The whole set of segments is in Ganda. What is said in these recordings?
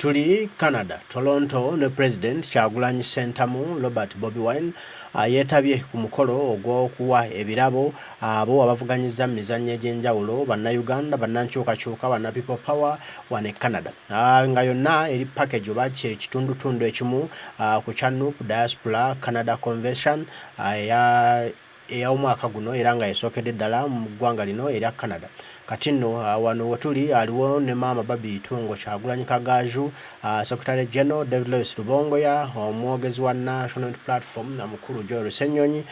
Tuli Canada, Toronto ne President Kyagulanyi Ssentamu Robert Bobi Wine yeetabye ku mukolo ogw'okuwa ebirabo abo abavuganyiza mizannyo egy'enjawulo bannayuganda bannankyukakyuka banna people power wane Canada nga yonna eri package oba ekitundutundu ekimu ku kya Nup Diaspora Canada Convention ey'omwaka guno era nga yasookedde ddala mu ggwanga lino erya Canada. Kati nno wano wetuli aliwo ne maama Babi Tungo Kyagulanyi Kagaju, Secretary General David Lewis Lubongoya, omwogezi wa National Platform na mukulu Joel Ssenyonyi,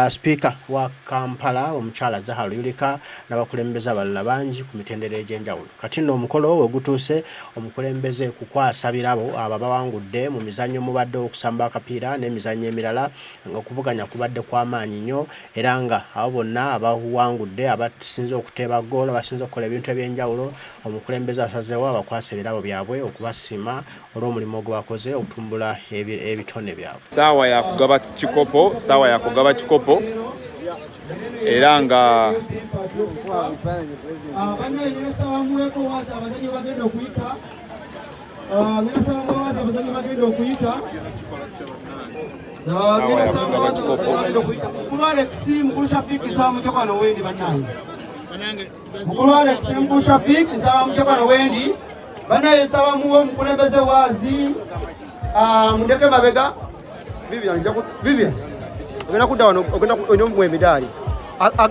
Speaker wa Kampala omukyala Zahara Yulika n'abakulembeze abalala bangi ku mitendera egy'enjawulo. Kati nno omukolo we gutuuse omukulembeze kukwasa birabo abo bawangudde mu mizannyo mubadde okusamba akapiira n'emizannyo emirala ng'okuvuganya kubadde kw'amaanyi nnyo era nga abo bonna abawangudde abasinze okuteeba ggoolo basinze okukola ebintu ebyenjawulo omukulembeze asazeewo abakwasa ebirabo byabwe okubasiima olw'omulimu gwe bakoze okutumbula ebitone byabwe. Saawa ya kugaba kikopo era nga Mukulu Alex Mbushafik nsaba mujjako wendi banaye nsaba muwe omukulembeze waazi mundeke mabega Vivian ogenda kudda wano ogenda mu emidaali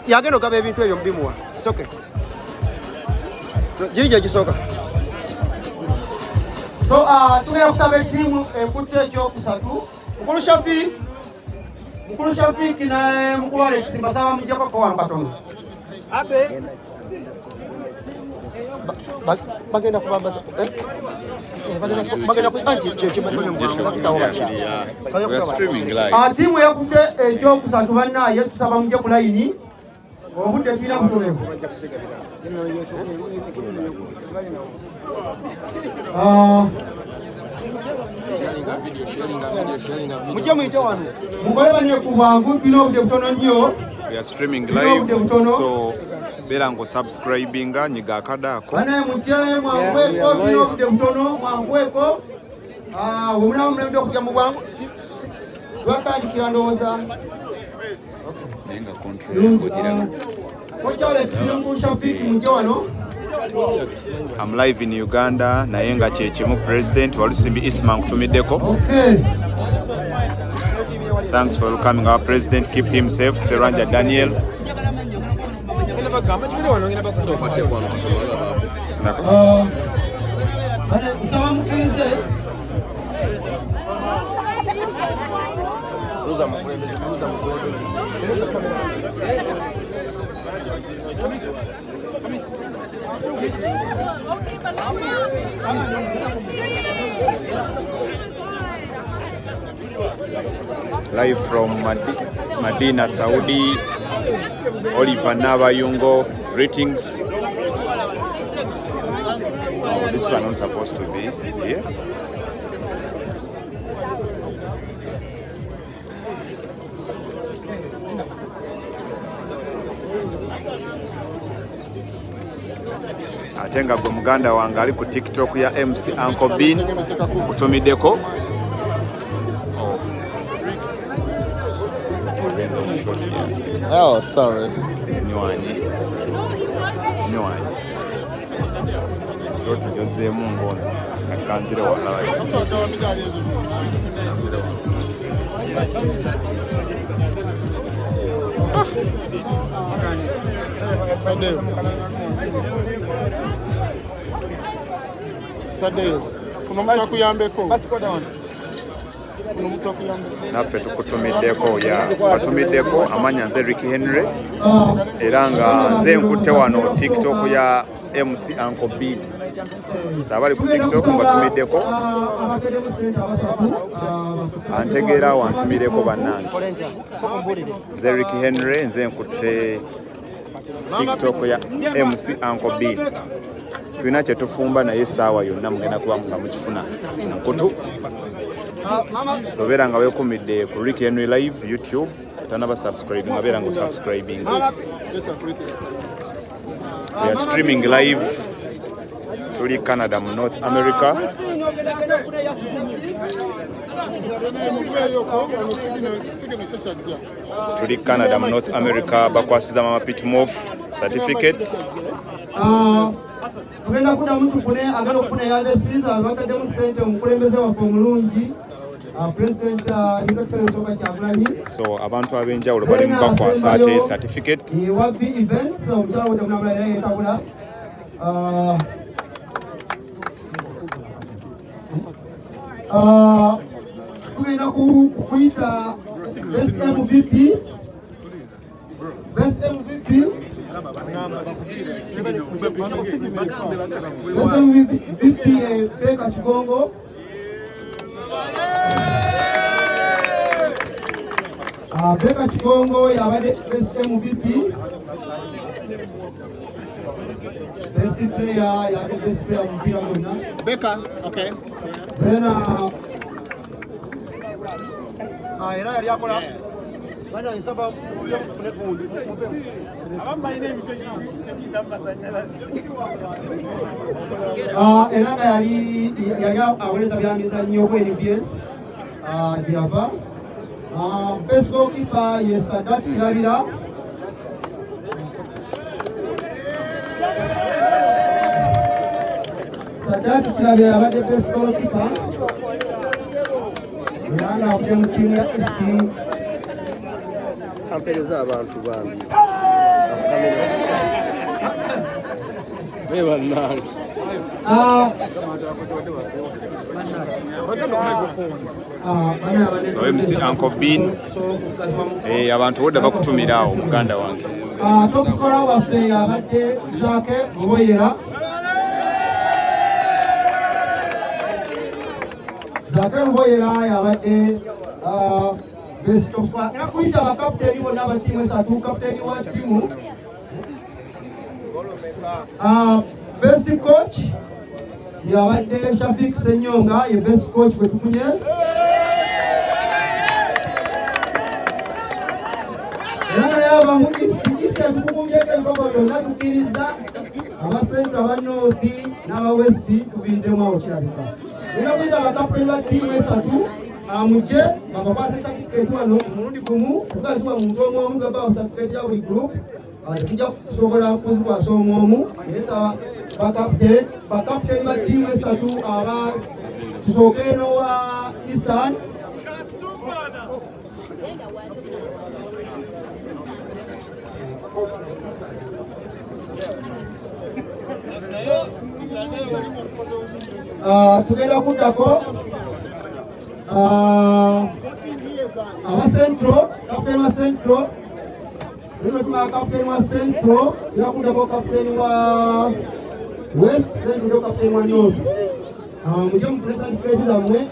yagenda okaba ebintu ebyo mubimuwa soke giri gye gisooka so tugenda kusaba ettiimu enkutte ekyokusatu Mukulu Shafik ne Mukulu Alex mbasaba mujjako ko wampatono bagenda kubambaza tiimu yakutte ekyokusatu bannaye tusaba mujje ku layini obudde tulina butonevu mujje muyite wano mukole banye ku bwangu tulina obudde butono nnyo. We are streaming live, so beera ngo subscribinga nyiga akadako. Bana mujje mwangweko bino obudde butono mwangweko obulamu mulabudde okujja mu bwangu lwatandikira ndowooza nenga control I'm live in Uganda naye nga kyekimu President Walusimbi Isma nkutumiddeko. Thanks for welcoming our president. Keep him safe. Seranja Daniel. Live from Medina, Saudi, Oliver Nabayungo, greetings. Oh, this one not supposed to be here. Atenga gwe muganda wange ali ku TikTok ya MC Uncle Bean kutumiddeko. Oh, sorry. Nywanyi. Shoti Jose Mungu katika nzire wala. Tadeo. Kuna mtu akuyambeko. Naffe tukutumiddeko batumiddeko amanya nze Ricky Henry era nga nze nkutte wano TikTok ya MC Uncle B. Sabali ku TikTok mbatumiddeko antegeera wantumireko bannange nze Ricky Henry nze nkutte TikTok ya MC Uncle B. Tulina kye tufumba naye essaawa yonna mugenda kuba nga mukifuna nkutu. So beera nga weekumidde ku Ricky Henry Live YouTube tanaba subscribing beera nga subscribing. We are streaming live tuli Canada mu North America Tuli Canada mu North America bakwasiza mama Pitmove certificate. Tugenda kuda muntu kune agala okufuna yadesiza abakaddemu ssente omukulembeze waffe omulungi President His Excellency Kyagulanyi. So abantu ab'enjawulo bali mu bakwasa ate certificate. Wabi events omukyala we tamulabula era yetabula. Tugenda kuyita Best MVP. Best MVP Beka Chigongo. Beka Chigongo yabade Best MVP. Best player yabade Best player Omupiira Gwa Nup. Beka, okay. Then era yali akola bana nsaba kufune kundi era yali aweleza byamizannyo ku NBS gyava. Best goalkeeper ye Sadat Kirabira. Sadat Kirabira yabadde best goalkeeper. Yana akuje mu tiimu ya ST. Kampereza abantu bambi. Beba nange. So MC Uncle Bean abantu bodda bakutumira awo muganda wange. Top scorer waffe yabadde Zake Mboyera. Zake Mboyera yabadde best top scorer. Era kuyita bakapteeni bonna aba ttiimu esatu, kapteeni wa ttiimu. Best coach yabadde Shafik Senyonga ye best coach kwe tufunye. Era yaba mu isi tukumbyeko ebikopo byonna tukkiriza abasentro aba North n'aba West tubiddemu awo kirabika. Era kuyita bakapteeni ba ttiimu esatu amuje babakwasa certificate wano omulundi gumu tugaziwa muntu omu omu gaba certificate ya buli group. Tujja kusobola kuzikwasa omu omu yesaba bakapteeni ba ttiimu esatu aba tusooke n'owa Eastern. Tugenda kuddako aba Central, kapteeni wa Central. Lino tuma kapteeni wa Central, tujja kuddako kapteeni wa West, then tujja kapteeni wa North. Mujje mufune certificate zammwe.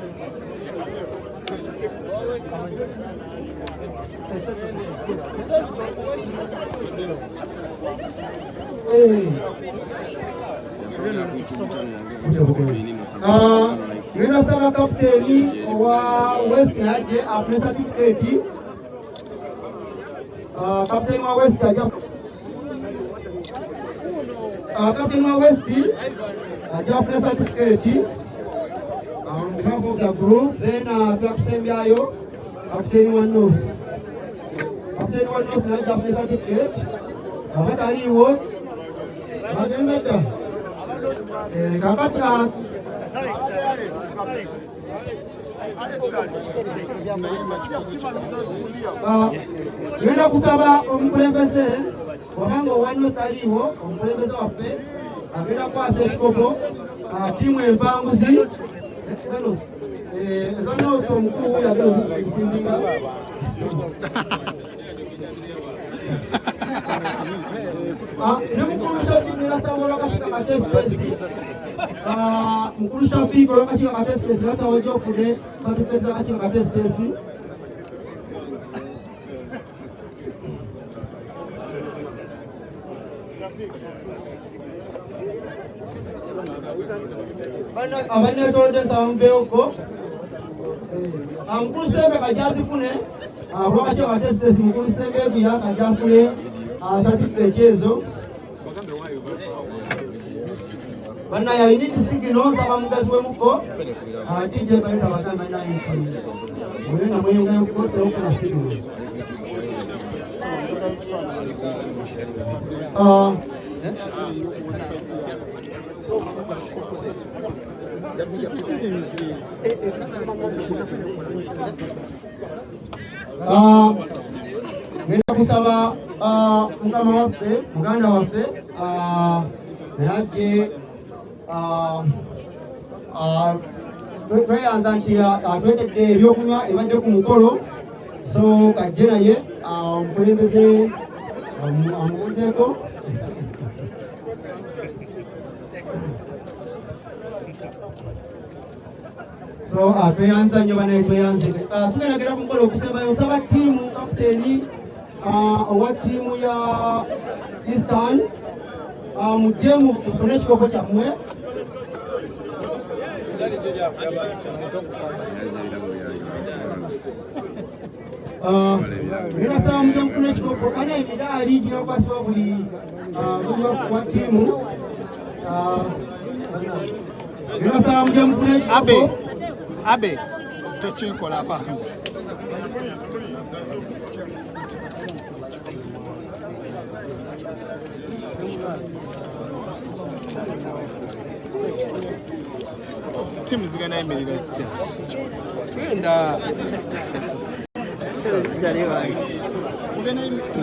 Ngenda saba kapteeni wa West naye afune certificate. Kapteeni wa West ajja kapteeni wa West ajja afune certificate on behalf of the group. Then twakusembyayo kapteeni wa North. Kapteeni wa North naye ajja afune certificate. Abataliiwo bagenze dda kakati ngenda kusaba omukulembeze obanga owannyo taliiwo omukulembeze waffe agenda kukwasa ekikopo ttiimu empanguzi ezanooto omukulu yagenda okuzimbinga mukulu Shafik nasaba olwakakiiko akatesitesi mukulu Shafik olwakakiiko akatesitesi nasaba ojja okufune certificate z'akakiiko akatesitesi. Abanneetolodde nsaba muveeko mukulu Sembe kajja azifune olwakakiiko akatesitesi. Mukulu Sembe ebuya kajja afune certificate ezo. Bana ya need signals aba mugazi wemuko. DJ baita batamba na info. Mwena mwenye ko se okuna signals. Ngenda kusaba mukama waffe muganda waffe naye tweyanza nti atwetedde ebyokunywa ebadde ku mukolo so kajje naye omukulembeze amubuuzeeko so tweyanza nnyo banaye tweyanze tugendagera ku mukolo okusembayo osaba ttiimu kapiteeni owa ttiimu ya Eastern mujje mufune ekikopo kyammwe Ninasaba mujje mufune ekikopo bana emidaali ginakwasibwa buli wa ttiimu ninasaba mujje mufune ekikopo Abe tokinkola kwanza. Timu zigana emirira zitya. Genda.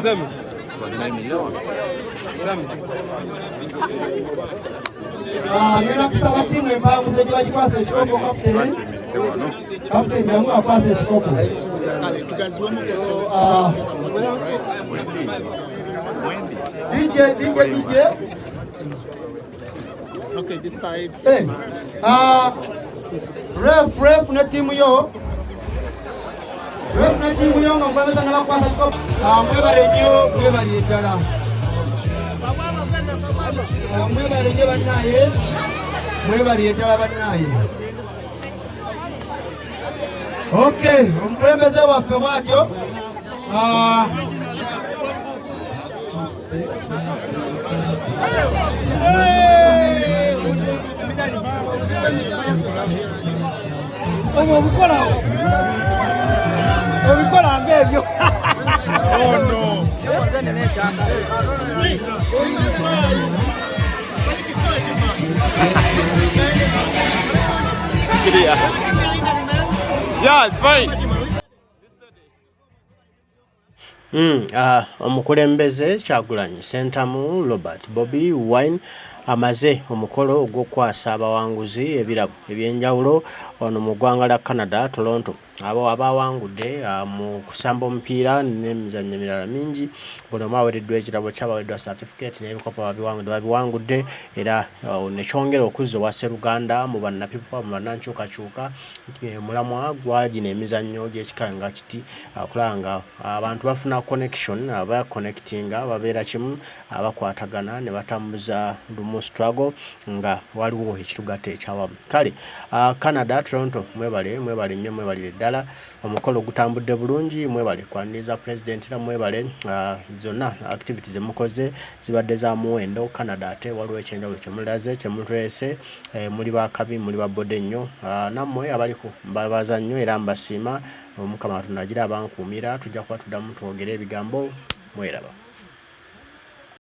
Zamu. Ngenda kusaba timu empanguze gye bagikwasa ekikopo kapiteeni. Kapiteeni yangu akwasa ekikopo. DJ. Okay, this side. Ref na timu yo. Ref na timu yo ngomba na bakwasa ekikopo. Mwebale nnyo, mwebale eddala. Mwebale nnyo bannaye. Mwebale eddala bannaye. Okay, omukulembeze waffe bwatyo. Obikola ng'ebyo. Oh no. Yeah, it's fine. Omukulembeze Kyagulanyi Sentamu Robert Bobi Wine amaze omukolo ogw'okukwasa abawanguzi ebirabo ebyenjawulo ono mu ggwanga lya Canada, Toronto. Abo abawangudde mu kusamba omupiira n'emizannyo emirala mingi buli omu aweereddwa ekirabo kyabaweereddwa certificate n'ebikopo babiwangudde era nekyongera okuzza owa Sseruganda mu bannapipa mu bannankyukakyuka mulamwa gwa gino emizannyo gy'ekika nga kiti okulaba nga abantu bafuna connection abaconnectinga babeera kimu abakwatagana ne batambuza lumu struggle nga waliwo ekitugatta ekyawamu. Kale Canada, Toronto mwebale nnyo mwebalire ddala omukolo gutambudde bulungi mwebale kwaniriza president era mwebale zonna activities emukoze zibadde za muwendo. Canada ate waliwo ekyenjawulo kyemulaze kyemutulese muli bakabi muli babodde nnyo nammwe abaliku mbabaza nnyo era mbasiima omukama Katonda agira abankuumira tujja kuba tuddamu twogera ebigambo mweraba.